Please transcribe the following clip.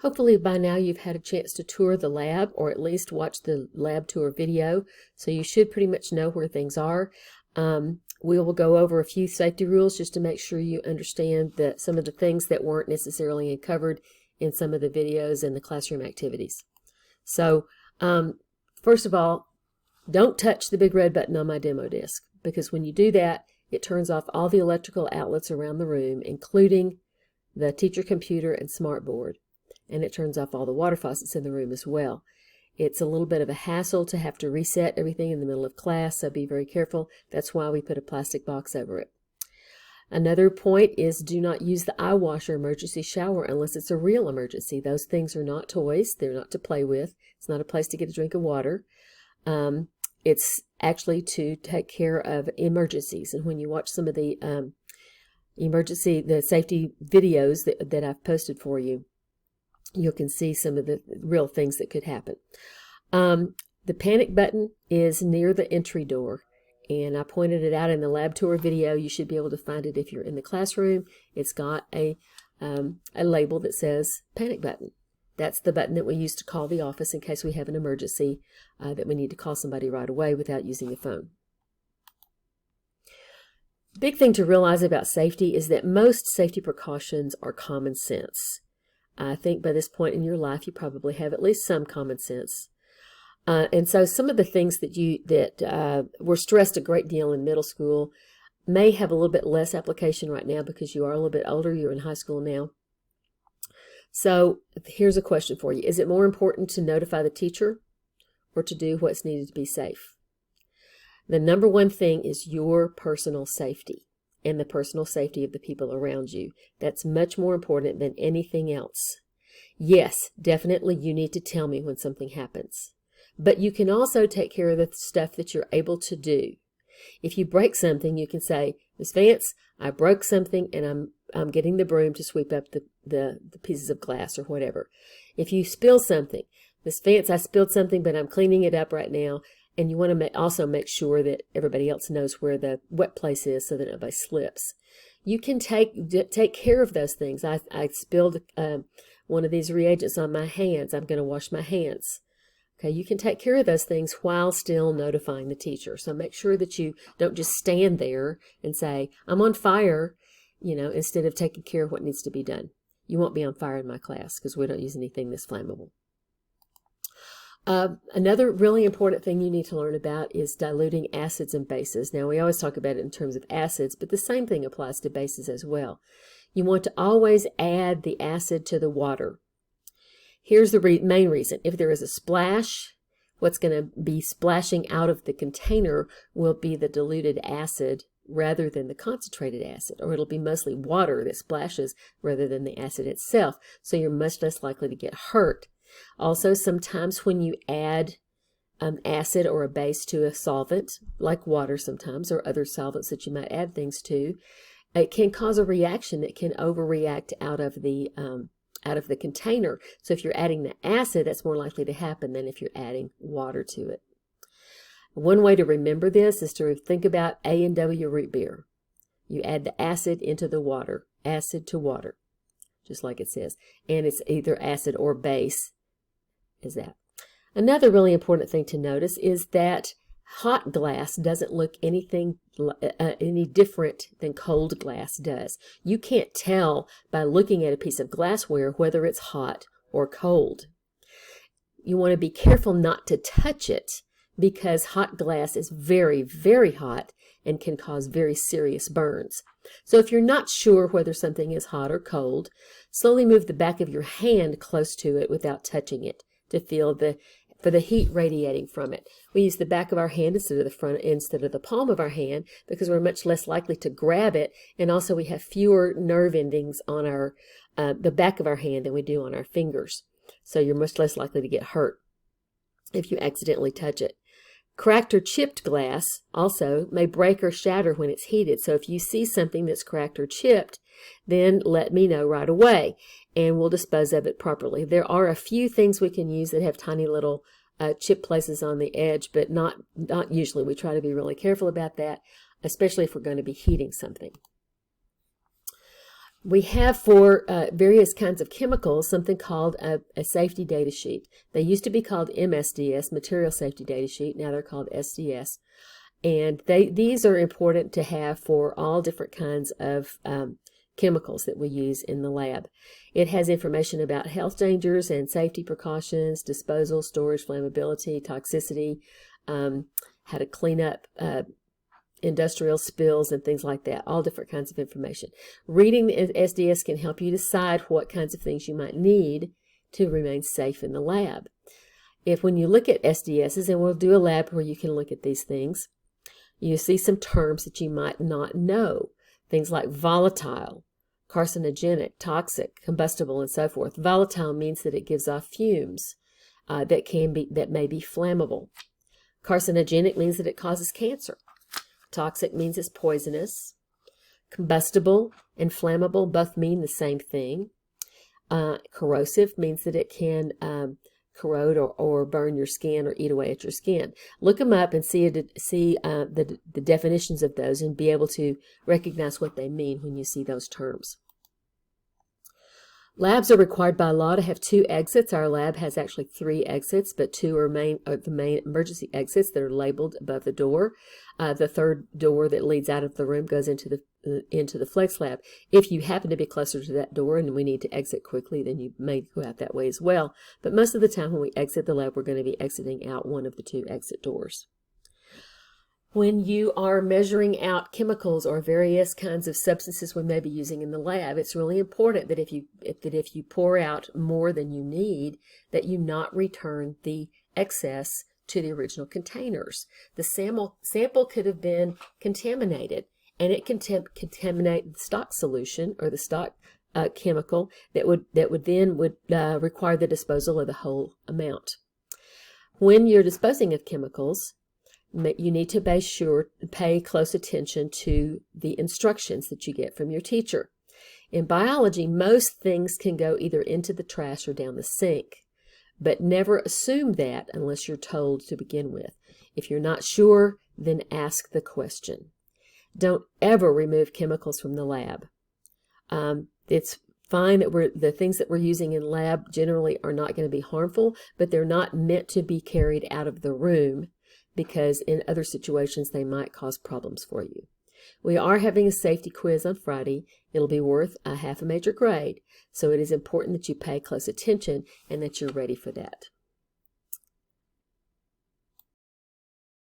Hopefully by now you've had a chance to tour the lab or at least watch the lab tour video, so you should pretty much know where things are. We will go over a few safety rules just to make sure you understand that some of the things that weren't necessarily covered in some of the videos and the classroom activities. So first of all, don't touch the big red button on my demo disc, because when you do that, it turns off all the electrical outlets around the room, including the teacher computer and smartboard. And it turns off all the water faucets in the room as well. It's a little bit of a hassle to have to reset everything in the middle of class, so be very careful. That's why we put a plastic box over it. Another point is do not use the eye wash or emergency shower unless it's a real emergency. Those things are not toys. They're not to play with. It's not a place to get a drink of water. It's actually to take care of emergencies. And when you watch some of the safety videos that I've posted for you, you can see some of the real things that could happen. The panic button is near the entry door, and I pointed it out in the lab tour video. You should be able to find it if you're in the classroom. It's got a label that says panic button. That's the button that we use to call the office in case we have an emergency that we need to call somebody right away without using the phone. The big thing to realize about safety is that most safety precautions are common sense. I think by this point in your life, you probably have at least some common sense. And so some of the things that were stressed a great deal in middle school may have a little bit less application right now because you are a little bit older. You're in high school now. So here's a question for you. Is it more important to notify the teacher or to do what's needed to be safe? The number one thing is your personal safety and the personal safety of the people around you. That's much more important than anything else. Yes, definitely you need to tell me when something happens. But you can also take care of the stuff that you're able to do. If you break something, you can say, Ms. Vance, I broke something and I'm getting the broom to sweep up the pieces of glass or whatever. If you spill something, Ms. Vance, I spilled something, but I'm cleaning it up right now. And you want to also make sure that everybody else knows where the wet place is so that nobody slips. You can take care of those things. I spilled one of these reagents on my hands. I'm going to wash my hands. Okay, you can take care of those things while still notifying the teacher. So make sure that you don't just stand there and say, I'm on fire, instead of taking care of what needs to be done. You won't be on fire in my class because we don't use anything that's flammable. Another really important thing you need to learn about is diluting acids and bases. Now, we always talk about it in terms of acids, but the same thing applies to bases as well. You want to always add the acid to the water. Here's the main reason. If there is a splash, what's going to be splashing out of the container will be the diluted acid rather than the concentrated acid, or it'll be mostly water that splashes rather than the acid itself, so you're much less likely to get hurt. Also, sometimes when you add acid or a base to a solvent, like water sometimes, or other solvents that you might add things to, it can cause a reaction that can overreact out of the container. So if you're adding the acid, that's more likely to happen than if you're adding water to it. One way to remember this is to think about A&W root beer. You add the acid into the water, acid to water, just like it says. And it's either acid or base. Is that. Another really important thing to notice is that hot glass doesn't look any different than cold glass does. You can't tell by looking at a piece of glassware whether it's hot or cold. You want to be careful not to touch it because hot glass is very, very hot and can cause very serious burns. So if you're not sure whether something is hot or cold, slowly move the back of your hand close to it without touching it to feel for the heat radiating from it. We use the back of our hand instead of the palm of our hand because we're much less likely to grab it, and also we have fewer nerve endings on the back of our hand than we do on our fingers. So you're much less likely to get hurt if you accidentally touch it. Cracked or chipped glass also may break or shatter when it's heated. So if you see something that's cracked or chipped, then let me know right away and we'll dispose of it properly. There are a few things we can use that have tiny little chip places on the edge, but not usually. We try to be really careful about that, especially if we're going to be heating something. We have for various kinds of chemicals something called a safety data sheet. They used to be called MSDS, Material Safety Data Sheet. Now they're called SDS. And these are important to have for all different kinds of chemicals that we use in the lab. It has information about health dangers and safety precautions, disposal, storage, flammability, toxicity, how to clean up industrial spills and things like that, all different kinds of information. Reading the SDS can help you decide what kinds of things you might need to remain safe in the lab. When you look at SDSs, and we'll do a lab where you can look at these things, you see some terms that you might not know. Things like volatile, carcinogenic, toxic, combustible, and so forth. Volatile means that it gives off fumes that may be flammable. Carcinogenic means that it causes cancer. Toxic means it's poisonous. Combustible and flammable both mean the same thing. Corrosive means that it can corrode or burn your skin or eat away at your skin. Look them up and see the definitions of those and be able to recognize what they mean when you see those terms. Labs are required by law to have 2 exits. Our lab has actually 3 exits, but 2 are the main emergency exits that are labeled above the door. The third door that leads out of the room goes into the flex lab. If you happen to be closer to that door and we need to exit quickly, then you may go out that way as well. But most of the time when we exit the lab, we're going to be exiting out one of the 2 exit doors. When you are measuring out chemicals or various kinds of substances we may be using in the lab, it's really important that if you pour out more than you need, that you not return the excess to the original containers. The sample could have been contaminated, and it can contaminate the stock solution or the stock chemical that would then require the disposal of the whole amount. When you're disposing of chemicals, you need to pay close attention to the instructions that you get from your teacher. In biology, most things can go either into the trash or down the sink, but never assume that unless you're told to begin with. If you're not sure, then ask the question. Don't ever remove chemicals from the lab. It's fine that the things that we're using in lab generally are not going to be harmful, but they're not meant to be carried out of the room, because in other situations they might cause problems for you. We are having a safety quiz on Friday. It'll be worth a half a major grade, so it is important that you pay close attention and that you're ready for that.